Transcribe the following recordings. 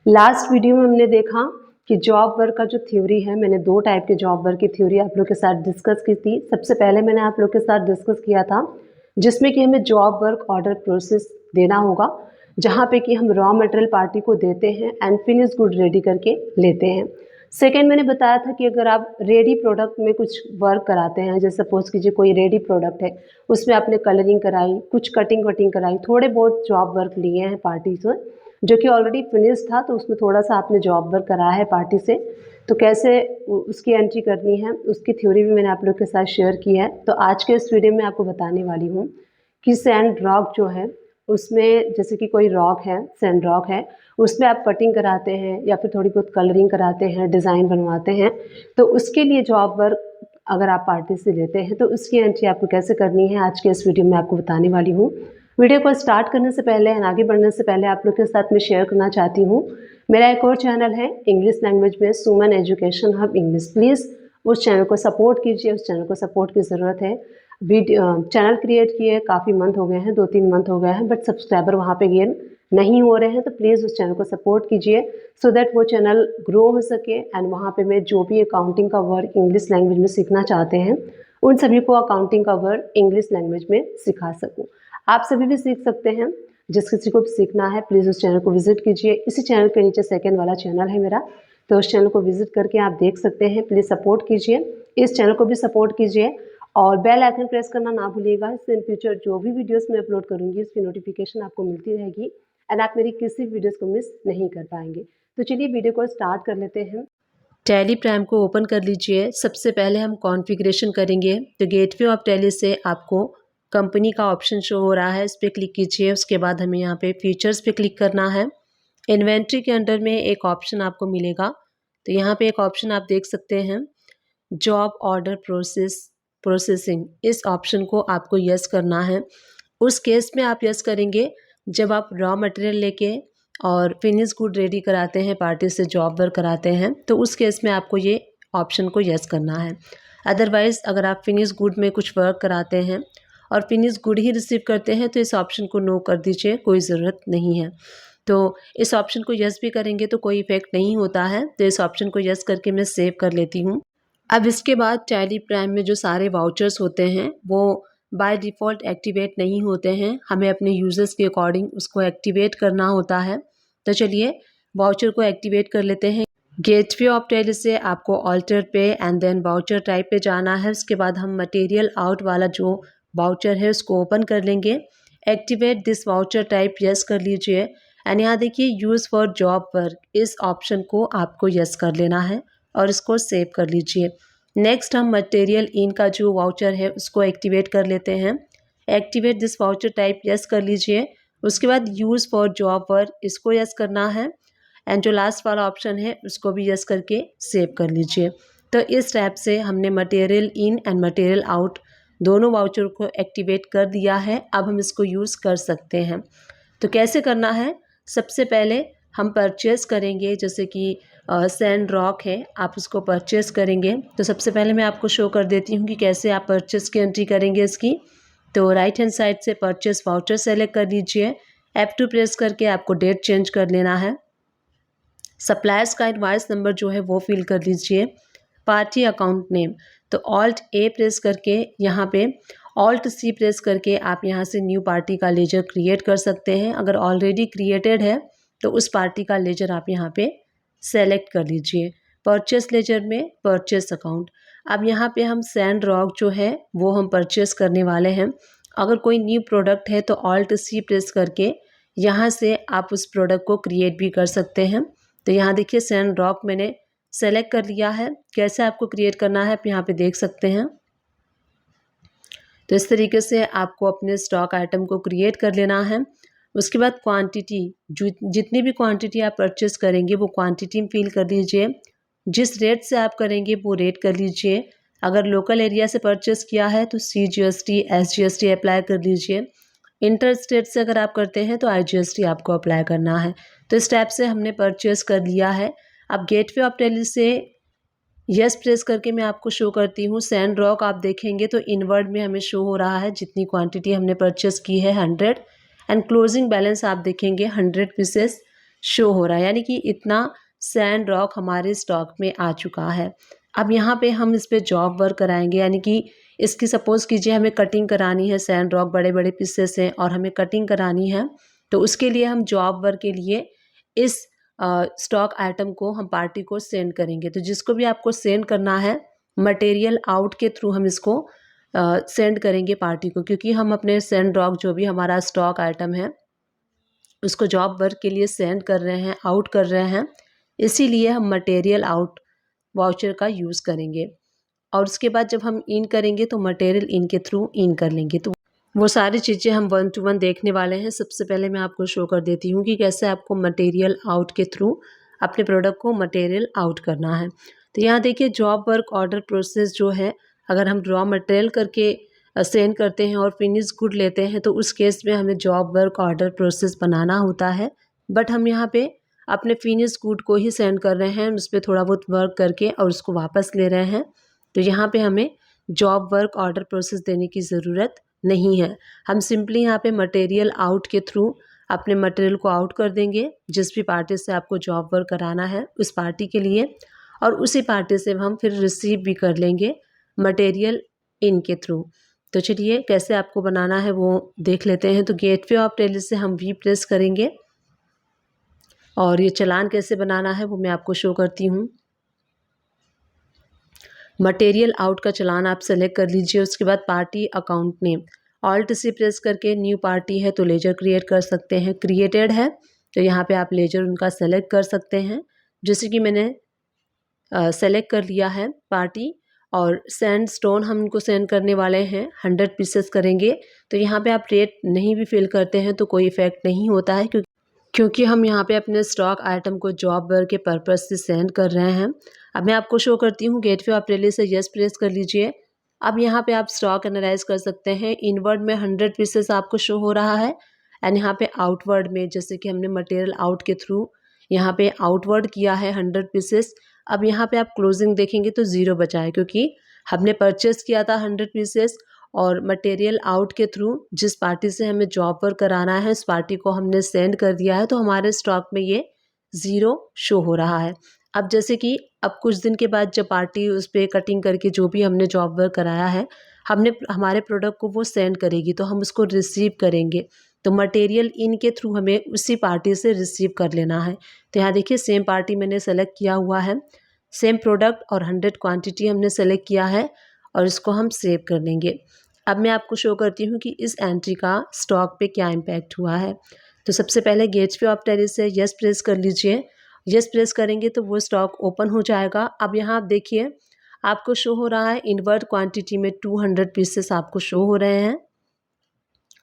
Last video में हमने देखा कि जॉब वर्क का जो थ्योरी है, मैंने 2 टाइप के जॉब वर्क की थ्योरी आप लोग के साथ डिस्कस की थी। सबसे पहले मैंने आप लोग के साथ डिस्कस किया था जिसमें कि हमें जॉब वर्क ऑर्डर प्रोसेस देना होगा, जहाँ पे कि हम रॉ मटेरियल पार्टी को देते हैं एंड फिनिश गुड रेडी करके लेते हैं। सेकेंड मैंने बताया था कि अगर आप रेडी प्रोडक्ट में कुछ वर्क कराते हैं, जैसे सपोज कीजिए कोई रेडी प्रोडक्ट है, उसमें आपने कलरिंग कराई, कुछ कटिंग वटिंग कराई, थोड़े बहुत जॉब वर्क लिए हैं पार्टी से, जो कि ऑलरेडी फिनिश था, तो उसमें थोड़ा सा आपने जॉब वर्क कराया है पार्टी से, तो कैसे उसकी एंट्री करनी है उसकी थ्योरी भी मैंने आप लोग के साथ शेयर की है। तो आज के इस वीडियो में आपको बताने वाली हूँ कि सैंड रॉक जो है उसमें, जैसे कि कोई रॉक है, सैंड रॉक है, उसमें आप कटिंग कराते हैं या फिर थोड़ी बहुत कलरिंग कराते हैं, डिज़ाइन बनवाते हैं, तो उसके लिए जॉब वर्क अगर आप पार्टी से लेते हैं तो उसकी एंट्री आपको कैसे करनी है, आज के इस वीडियो में आपको बताने वाली हूँ। वीडियो को स्टार्ट करने से पहले एंड आगे बढ़ने से पहले आप लोग के साथ में शेयर करना चाहती हूँ, मेरा एक और चैनल है इंग्लिश लैंग्वेज में, सुमन एजुकेशन हब इंग्लिश। प्लीज़ उस चैनल को सपोर्ट कीजिए, उस चैनल को सपोर्ट की ज़रूरत है। वीडियो चैनल क्रिएट किए काफ़ी मंथ हो गए हैं, 2-3 मंथ हो गए हैं, बट सब्सक्राइबर वहाँ पे गेन नहीं हो रहे हैं, तो प्लीज़ उस चैनल को सपोर्ट कीजिए सो दैट वो चैनल ग्रो हो सके एंड वहाँ पे मैं जो भी अकाउंटिंग का वर्ड इंग्लिश लैंग्वेज में सीखना चाहते हैं उन सभी को अकाउंटिंग का वर्ड इंग्लिश लैंग्वेज में सिखा सकूँ। आप सभी भी सीख सकते हैं, जिस किसी को भी सीखना है प्लीज़ उस चैनल को विजिट कीजिए। इसी चैनल के नीचे सेकंड वाला चैनल है मेरा, तो उस चैनल को विजिट करके आप देख सकते हैं। प्लीज़ सपोर्ट कीजिए, इस चैनल को भी सपोर्ट कीजिए और बेल आइकन प्रेस करना ना भूलिएगा। इससे इन फ्यूचर जो भी वीडियोस मैं अपलोड करूँगी उसकी नोटिफिकेशन आपको मिलती रहेगी एंड आप मेरी किसी वीडियोस को मिस नहीं कर पाएंगे। तो चलिए वीडियो को स्टार्ट कर लेते हैं। टैली प्राइम को ओपन कर लीजिए। सबसे पहले हम कॉन्फ़िगरेशन करेंगे, तो गेटवे ऑफ टैली से आपको कंपनी का ऑप्शन शो हो रहा है, इस पर क्लिक कीजिए। उसके बाद हमें यहाँ पे फीचर्स पे क्लिक करना है। इन्वेंट्री के अंडर में एक ऑप्शन आपको मिलेगा, तो यहाँ पे एक ऑप्शन आप देख सकते हैं, जॉब ऑर्डर प्रोसेसिंग। इस ऑप्शन को आपको यस करना है। उस केस में आप यस करेंगे जब आप रॉ मटेरियल लेके और फिनिश गुड रेडी कराते हैं, पार्टी से जॉब वर्क कराते हैं, तो उस केस में आपको ये ऑप्शन को यस करना है। अदरवाइज़ अगर आप फिनिश गुड में कुछ वर्क कराते हैं और फिनिश गुड ही रिसीव करते हैं तो इस ऑप्शन को नो कर दीजिए, कोई ज़रूरत नहीं है। तो इस ऑप्शन को यस भी करेंगे तो कोई इफेक्ट नहीं होता है, तो इस ऑप्शन को यस करके मैं सेव कर लेती हूँ। अब इसके बाद टैली प्राइम में जो सारे वाउचर्स होते हैं वो बाय डिफ़ॉल्ट एक्टिवेट नहीं होते हैं, हमें अपने यूज़र्स के अकॉर्डिंग उसको एक्टिवेट करना होता है। तो चलिए वाउचर को एक्टिवेट कर लेते हैं। गेटवे ऑफ टैली से आपको ऑल्टर पे एंड देन वाउचर टाइप पे जाना है। उसके बाद हम मटेरियल आउट वाला जो वाउचर है उसको ओपन कर लेंगे। Activate this voucher type yes कर लीजिए एंड यहाँ देखिए यूज़ फॉर जॉब वर्क, इस ऑप्शन को आपको यस कर लेना है और इसको सेव कर लीजिए। नेक्स्ट हम मटेरियल इन का जो वाउचर है उसको एक्टिवेट कर लेते हैं। Activate this voucher type yes कर लीजिए। उसके बाद यूज़ फॉर जॉब वर्क, इसको यस करना है एंड जो लास्ट वाला ऑप्शन है उसको भी यस करके सेव कर लीजिए। तो इस टाइप से हमने material in and material out दोनों वाउचर को एक्टिवेट कर दिया है। अब हम इसको यूज़ कर सकते हैं। तो कैसे करना है, सबसे पहले हम परचेज़ करेंगे, जैसे कि सैंड रॉक है, आप उसको परचेज़ करेंगे। तो सबसे पहले मैं आपको शो कर देती हूँ कि कैसे आप परचेज़ की एंट्री करेंगे इसकी। तो राइट हैंड साइड से परचेज़ वाउचर सेलेक्ट कर लीजिए। F2 प्रेस करके आपको डेट चेंज कर लेना है। सप्लायर्स का इनवॉइस नंबर जो है वो फिल कर लीजिए। पार्टी अकाउंट नेम, तो ऑल्ट ए प्रेस करके यहाँ पे ऑल्ट सी प्रेस करके आप यहाँ से न्यू पार्टी का लेजर क्रिएट कर सकते हैं। अगर ऑलरेडी क्रिएटेड है तो उस पार्टी का लेजर आप यहाँ पे सेलेक्ट कर लीजिए। परचेस लेजर में परचेस अकाउंट, अब यहाँ पे हम सैंड रॉक जो है वो हम परचेस करने वाले हैं। अगर कोई न्यू प्रोडक्ट है तो ऑल्ट सी प्रेस करके यहाँ से आप उस प्रोडक्ट को क्रिएट भी कर सकते हैं। तो यहाँ देखिए सैंड रॉक मैंने सेलेक्ट कर लिया है। कैसे आपको क्रिएट करना है आप यहाँ पे देख सकते हैं। तो इस तरीके से आपको अपने स्टॉक आइटम को क्रिएट कर लेना है। उसके बाद क्वांटिटी, जितनी भी क्वांटिटी आप परचेस करेंगे वो क्वांटिटी फिल कर लीजिए। जिस रेट से आप करेंगे वो रेट कर लीजिए। अगर लोकल एरिया से परचेस किया है तो CGST SGST अप्लाई कर लीजिए। इंटर स्टेट से अगर आप करते हैं तो IGST आपको अप्लाई करना है। तो इस टाइप से हमने परचेस कर लिया है। अब गेटवे ऑफ टैली से यस प्रेस करके मैं आपको शो करती हूँ। सैंड रॉक आप देखेंगे तो इनवर्ड में हमें शो हो रहा है, जितनी क्वांटिटी हमने परचेस की है 100 एंड क्लोजिंग बैलेंस आप देखेंगे 100 पीसेस। शो हो रहा है, यानी कि इतना सैंड रॉक हमारे स्टॉक में आ चुका है। अब यहाँ पे हम इस पे जॉब वर्क कराएंगे, यानी कि इसकी सपोज़ कीजिए हमें कटिंग करानी है, सैंड रॉक बड़े बड़े पीसेस हैं और हमें कटिंग करानी है, तो उसके लिए हम जॉब वर्क के लिए इस स्टॉक आइटम को हम पार्टी को सेंड करेंगे। तो जिसको भी आपको सेंड करना है, मटेरियल आउट के थ्रू हम इसको सेंड करेंगे पार्टी को, क्योंकि हम अपने सैंड रॉक जो भी हमारा स्टॉक आइटम है उसको जॉब वर्क के लिए सेंड कर रहे हैं, आउट कर रहे हैं, इसीलिए हम मटेरियल आउट वाउचर का यूज़ करेंगे। और उसके बाद जब हम इन करेंगे तो मटेरियल इन के थ्रू इन कर लेंगे। तो वो सारी चीज़ें हम 1 to 1 देखने वाले हैं। सबसे पहले मैं आपको शो कर देती हूँ कि कैसे आपको मटेरियल आउट के थ्रू अपने प्रोडक्ट को मटेरियल आउट करना है। तो यहाँ देखिए जॉब वर्क ऑर्डर प्रोसेस जो है, अगर हम रॉ मटेरियल करके सेंड करते हैं और फिनिश गुड लेते हैं तो उस केस में हमें जॉब वर्क ऑर्डर प्रोसेस बनाना होता है। बट हम यहाँ पे अपने फिनिश गुड को ही सेंड कर रहे हैं, उस पर थोड़ा बहुत वर्क करके और उसको वापस ले रहे हैं। तो यहाँ पे हमें जॉब वर्क ऑर्डर प्रोसेस देने की ज़रूरत नहीं है। हम सिंपली यहाँ पे मटेरियल आउट के थ्रू अपने मटेरियल को आउट कर देंगे, जिस भी पार्टी से आपको जॉब वर्क कराना है उस पार्टी के लिए, और उसी पार्टी से हम फिर रिसीव भी कर लेंगे मटेरियल इन के थ्रू। तो चलिए कैसे आपको बनाना है वो देख लेते हैं। तो गेटवे ऑफ टेली से हम वी प्रेस करेंगे और ये चालान कैसे बनाना है वो मैं आपको शो करती हूँ। मटेरियल आउट का चालान आप सेलेक्ट कर लीजिए। उसके बाद पार्टी अकाउंट नेम, ऑल्ट से प्रेस करके न्यू पार्टी है तो लेजर क्रिएट कर सकते हैं, क्रिएटेड है तो यहाँ पे आप लेजर उनका सेलेक्ट कर सकते हैं। जैसे कि मैंने सेलेक्ट कर लिया है पार्टी, और सैंड स्टोन हम इनको सेंड करने वाले हैं, 100 पीसेस करेंगे। तो यहाँ पे आप रेट नहीं भी फिल करते हैं तो कोई इफ़ेक्ट नहीं होता है, क्योंकि हम यहाँ पे अपने स्टॉक आइटम को जॉब वर्क के पर्पज़ से सेंड कर रहे हैं। अब मैं आपको शो करती हूँ, गेटवे ऑफ टेली से यस प्रेस कर लीजिए। अब यहाँ पे आप स्टॉक एनालाइज कर सकते हैं। इनवर्ड में 100 पीसेस आपको शो हो रहा है, एंड यहाँ पे आउटवर्ड में जैसे कि हमने मटेरियल आउट के थ्रू यहाँ पे आउटवर्ड किया है 100 पीसेस। अब यहाँ पे आप क्लोजिंग देखेंगे तो 0 बचा है, क्योंकि हमने परचेस किया था 100 पीसेस और मटेरियल आउट के थ्रू जिस पार्टी से हमें जॉब पर कराना है उस पार्टी को हमने सेंड कर दिया है, तो हमारे स्टॉक में ये 0 शो हो रहा है। अब जैसे कि अब कुछ दिन के बाद जब पार्टी उस पर कटिंग करके जो भी हमने जॉब वर्क कराया है हमारे प्रोडक्ट को वो सेंड करेगी, तो हम उसको रिसीव करेंगे। तो मटेरियल इन के थ्रू हमें उसी पार्टी से रिसीव कर लेना है। तो यहाँ देखिए सेम पार्टी मैंने सेलेक्ट किया हुआ है, सेम प्रोडक्ट और 100 क्वांटिटी हमने सेलेक्ट किया है और इसको हम सेव कर लेंगे। अब मैं आपको शो करती हूँ कि इस एंट्री का स्टॉक पे क्या इम्पैक्ट हुआ है। तो सबसे पहले गेटवे ऑफ टेली से यस प्रेस कर लीजिए। यस प्रेस करेंगे तो वो स्टॉक ओपन हो जाएगा। अब यहाँ आप देखिए आपको शो हो रहा है इनवर्ड क्वांटिटी में 200 पीसेस आपको शो हो रहे हैं,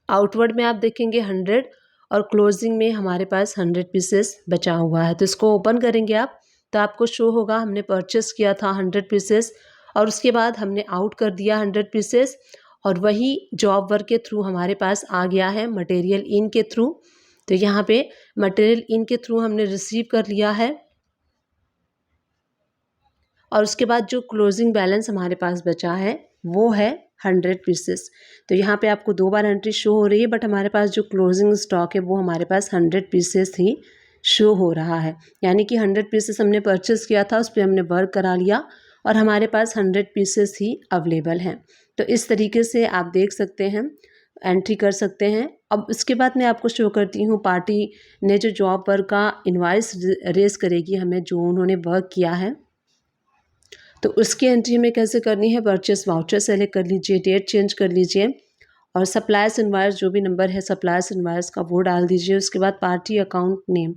आउटवर्ड में आप देखेंगे 100 और क्लोजिंग में हमारे पास 100 पीसेस बचा हुआ है। तो इसको ओपन करेंगे आप तो आपको शो होगा हमने परचेस किया था 100 पीसेस और उसके बाद हमने आउट कर दिया 100 पीसेस, और वही जॉब वर्क के थ्रू हमारे पास आ गया है मटेरियल इन के थ्रू। तो यहाँ पे मटेरियल इन के थ्रू हमने रिसीव कर लिया है और उसके बाद जो क्लोजिंग बैलेंस हमारे पास बचा है वो है 100 पीसेस। तो यहाँ पे आपको 2 बार एंट्री शो हो रही है, बट हमारे पास जो क्लोजिंग स्टॉक है वो हमारे पास 100 पीसेस ही शो हो रहा है। यानी कि 100 पीसेस हमने परचेस किया था, उस पर हमने वर्क करा लिया और हमारे पास 100 पीसेस ही अवेलेबल हैं। तो इस तरीके से आप देख सकते हैं, एंट्री कर सकते हैं। अब उसके बाद मैं आपको शो करती हूँ पार्टी ने जो जॉब वर्क का इनवॉइस रेज करेगी हमें, जो उन्होंने वर्क किया है, तो उसकी एंट्री हमें कैसे करनी है। परचेस वाउचर सेलेक्ट कर लीजिए, डेट चेंज कर लीजिए और सप्लायर्स इनवॉइस जो भी नंबर है सप्लायर्स इनवॉइस का वो डाल दीजिए। उसके बाद पार्टी अकाउंट नेम,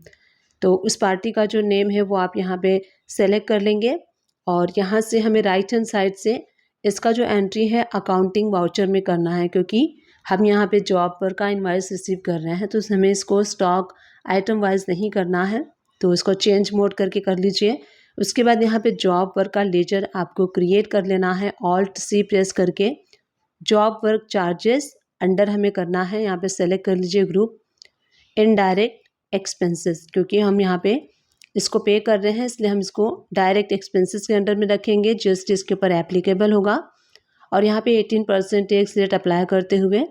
तो उस पार्टी का जो नेम है वो आप यहाँ पे सेलेक्ट कर लेंगे और यहाँ से हमें राइट हैंड साइड से इसका जो एंट्री है अकाउंटिंग वाउचर में करना है, क्योंकि हम यहाँ पे जॉब पर का इनवॉइस रिसीव कर रहे हैं, तो हमें इसको स्टॉक आइटम वाइज नहीं करना है। तो इसको चेंज मोड करके कर लीजिए। उसके बाद यहाँ पे जॉब वर्क का लेजर आपको क्रिएट कर लेना है, ऑल्ट सी प्रेस करके जॉब वर्क चार्जेस अंडर हमें करना है। यहाँ पे सेलेक्ट कर लीजिए ग्रुप इनडायरेक्ट एक्सपेंसेस, क्योंकि हम यहाँ पे इसको पे कर रहे हैं इसलिए हम इसको डायरेक्ट एक्सपेंसेस के अंडर में रखेंगे, जस्ट इसके ऊपर एप्लीकेबल होगा। और यहाँ पे 18% टैक्स रेट अप्लाई करते हुए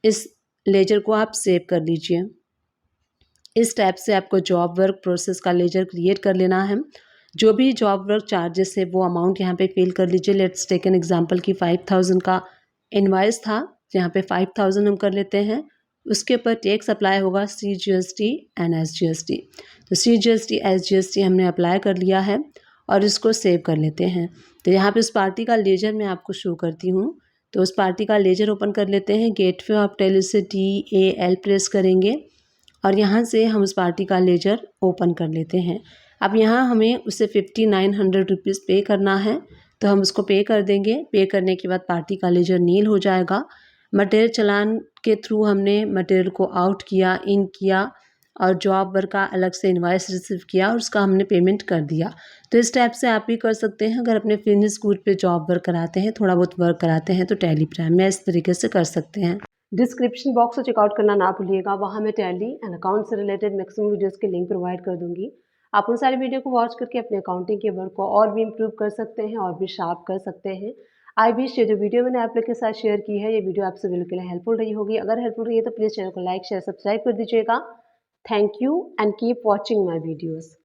इस लेजर को आप सेव कर लीजिए। इस टाइप से आपको जॉब वर्क प्रोसेस का लेजर क्रिएट कर लेना है। जो भी जॉब वर्क चार्जेस है वो अमाउंट यहाँ पे फिल कर लीजिए। लेट्स टेक एन एग्जांपल कि 5000 का इनवाइस था, यहाँ पे 5000 हम कर लेते हैं। उसके ऊपर टैक्स अप्लाई होगा CGST एंड SGST। तो CGST SGST हमने अप्लाई कर लिया है और इसको सेव कर लेते हैं। तो यहाँ पे उस पार्टी का लेजर मैं आपको शो करती हूँ। तो उस पार्टी का लेजर ओपन कर लेते हैं। गेटवे ऑफ टेल से TAL प्रेस करेंगे और यहाँ से हम उस पार्टी का लेजर ओपन कर लेते हैं। अब यहाँ हमें उसे 5900 रुपीज़ पे करना है, तो हम उसको पे कर देंगे। पे करने के बाद पार्टी का लेजर नील हो जाएगा। मटेरियल चालान के थ्रू हमने मटेरियल को आउट किया, इन किया और जॉब वर्क का अलग से इनवाइस रिसीव किया और उसका हमने पेमेंट कर दिया। तो इस टाइप से आप भी कर सकते हैं। अगर अपने फिनिश गुड पे जॉब वर्क कराते हैं, थोड़ा बहुत वर्क कराते हैं, तो टैली प्राइम में इस तरीके से कर सकते हैं। डिस्क्रिप्शन बॉक्स को चेकआउट करना ना भूलिएगा, वहाँ मैं टैली एंड अकाउंट से रिलेटेड मैक्सिमम वीडियोज़ के लिंक प्रोवाइड कर दूँगी। आप उन सारी वीडियो को वॉच करके अपने अकाउंटिंग के वर्क को और भी इम्प्रूव कर सकते हैं और भी शार्प कर सकते हैं। आई विश ये जो वीडियो मैंने आप लोग के साथ शेयर की है, ये वीडियो आपसे बिल्कुल हेल्पफुल रही होगी। अगर हेल्पफुल रही है तो प्लीज़ चैनल को लाइक शेयर सब्सक्राइब कर दीजिएगा। Thank you and keep watching my videos.